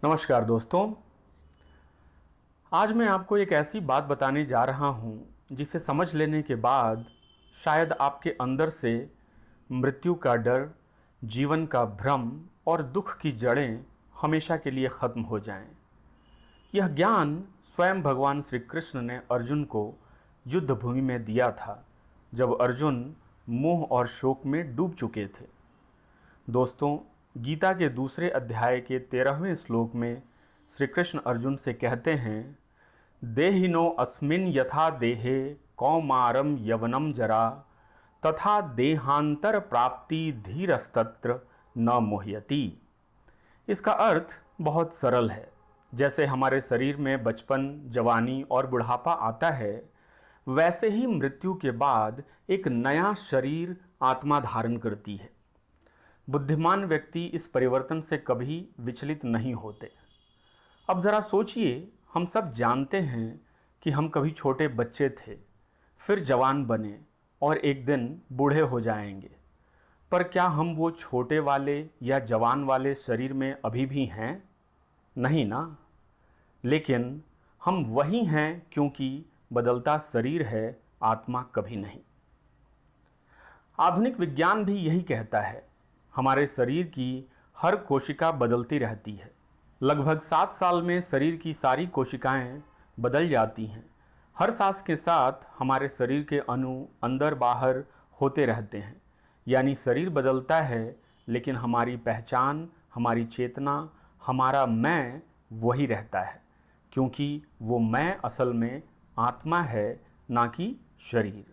नमस्कार दोस्तों। आज मैं आपको एक ऐसी बात बताने जा रहा हूँ जिसे समझ लेने के बाद शायद आपके अंदर से मृत्यु का डर, जीवन का भ्रम और दुख की जड़ें हमेशा के लिए ख़त्म हो जाएं। यह ज्ञान स्वयं भगवान श्री कृष्ण ने अर्जुन को युद्ध भूमि में दिया था, जब अर्जुन मोह और शोक में डूब चुके थे। दोस्तों, गीता के दूसरे अध्याय के 13वें श्लोक में श्री कृष्ण अर्जुन से कहते हैं, देहिनो अस्मिन् यथा देहे कौमारम यवनम जरा तथा देहांतर प्राप्ति धीरस्तत्र न मोह्यति। इसका अर्थ बहुत सरल है। जैसे हमारे शरीर में बचपन, जवानी और बुढ़ापा आता है, वैसे ही मृत्यु के बाद एक नया शरीर आत्मा धारण करती है। बुद्धिमान व्यक्ति इस परिवर्तन से कभी विचलित नहीं होते। अब ज़रा सोचिए, हम सब जानते हैं कि हम कभी छोटे बच्चे थे, फिर जवान बने और एक दिन बूढ़े हो जाएंगे। पर क्या हम वो छोटे वाले या जवान वाले शरीर में अभी भी हैं? नहीं ना। लेकिन हम वही हैं, क्योंकि बदलता शरीर है, आत्मा कभी नहीं। आधुनिक विज्ञान भी यही कहता है। हमारे शरीर की हर कोशिका बदलती रहती है। लगभग 7 साल में शरीर की सारी कोशिकाएं बदल जाती हैं। हर सांस के साथ हमारे शरीर के अणु अंदर बाहर होते रहते हैं। यानी शरीर बदलता है, लेकिन हमारी पहचान, हमारी चेतना, हमारा मैं वही रहता है, क्योंकि वो मैं असल में आत्मा है, ना कि शरीर।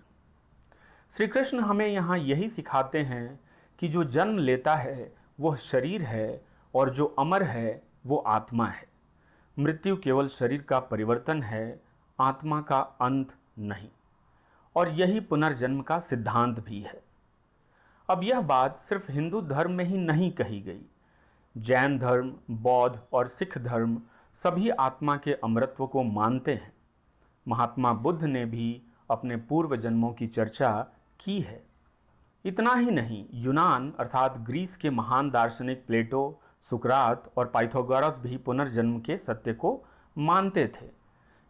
श्री कृष्ण हमें यहाँ यही सिखाते हैं कि जो जन्म लेता है वह शरीर है और जो अमर है वो आत्मा है। मृत्यु केवल शरीर का परिवर्तन है, आत्मा का अंत नहीं। और यही पुनर्जन्म का सिद्धांत भी है। अब यह बात सिर्फ हिंदू धर्म में ही नहीं कही गई। जैन धर्म, बौद्ध और सिख धर्म सभी आत्मा के अमरत्व को मानते हैं। महात्मा बुद्ध ने भी अपने पूर्व जन्मों की चर्चा की है। इतना ही नहीं, यूनान अर्थात ग्रीस के महान दार्शनिक प्लेटो, सुकरात और पाइथागोरस भी पुनर्जन्म के सत्य को मानते थे।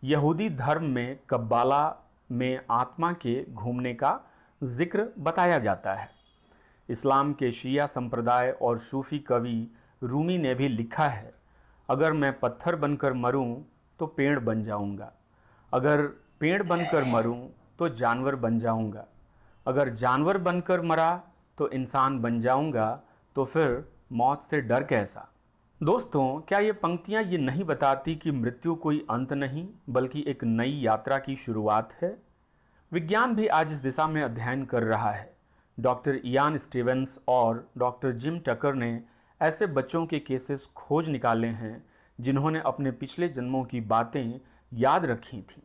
यहूदी धर्म में कब्बाला में आत्मा के घूमने का जिक्र बताया जाता है। इस्लाम के शिया संप्रदाय और सूफी कवि रूमी ने भी लिखा है, अगर मैं पत्थर बनकर मरूं तो पेड़ बन जाऊंगा, अगर पेड़ बनकर मरूं तो जानवर बन जाऊंगा, अगर जानवर बनकर मरा तो इंसान बन जाऊंगा, तो फिर मौत से डर कैसा। दोस्तों, क्या ये पंक्तियां ये नहीं बताती कि मृत्यु कोई अंत नहीं, बल्कि एक नई यात्रा की शुरुआत है? विज्ञान भी आज इस दिशा में अध्ययन कर रहा है। डॉक्टर इयान स्टीवेंस और डॉक्टर जिम टकर ने ऐसे बच्चों के केसेस खोज निकाले हैं जिन्होंने अपने पिछले जन्मों की बातें याद रखी थीं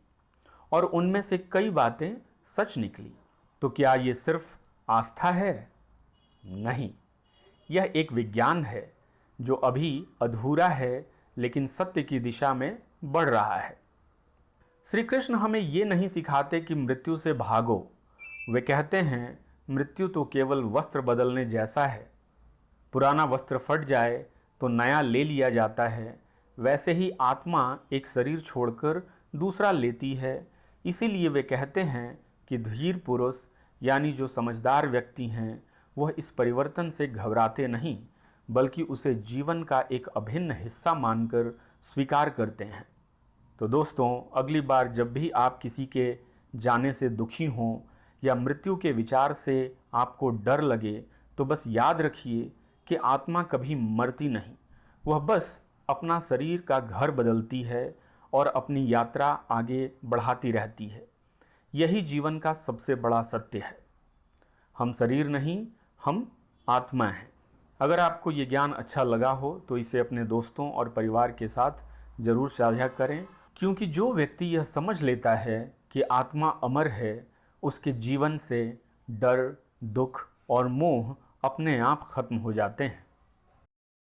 और उनमें से कई बातें सच निकली। तो क्या ये सिर्फ आस्था है? नहीं, यह एक विज्ञान है जो अभी अधूरा है, लेकिन सत्य की दिशा में बढ़ रहा है। श्री कृष्ण हमें ये नहीं सिखाते कि मृत्यु से भागो। वे कहते हैं, मृत्यु तो केवल वस्त्र बदलने जैसा है। पुराना वस्त्र फट जाए तो नया ले लिया जाता है। वैसे ही आत्मा एक शरीर छोड़कर दूसरा लेती है। इसीलिए वे कहते हैं कि धीर पुरुष, यानी जो समझदार व्यक्ति हैं, वह इस परिवर्तन से घबराते नहीं, बल्कि उसे जीवन का एक अभिन्न हिस्सा मानकर स्वीकार करते हैं। तो दोस्तों, अगली बार जब भी आप किसी के जाने से दुखी हों या मृत्यु के विचार से आपको डर लगे, तो बस याद रखिए कि आत्मा कभी मरती नहीं। वह बस अपना शरीर का घर बदलती है और अपनी यात्रा आगे बढ़ाती रहती है। यही जीवन का सबसे बड़ा सत्य है। हम शरीर नहीं, हम आत्मा हैं। अगर आपको ये ज्ञान अच्छा लगा हो तो इसे अपने दोस्तों और परिवार के साथ ज़रूर साझा करें, क्योंकि जो व्यक्ति यह समझ लेता है कि आत्मा अमर है, उसके जीवन से डर, दुख और मोह अपने आप खत्म हो जाते हैं।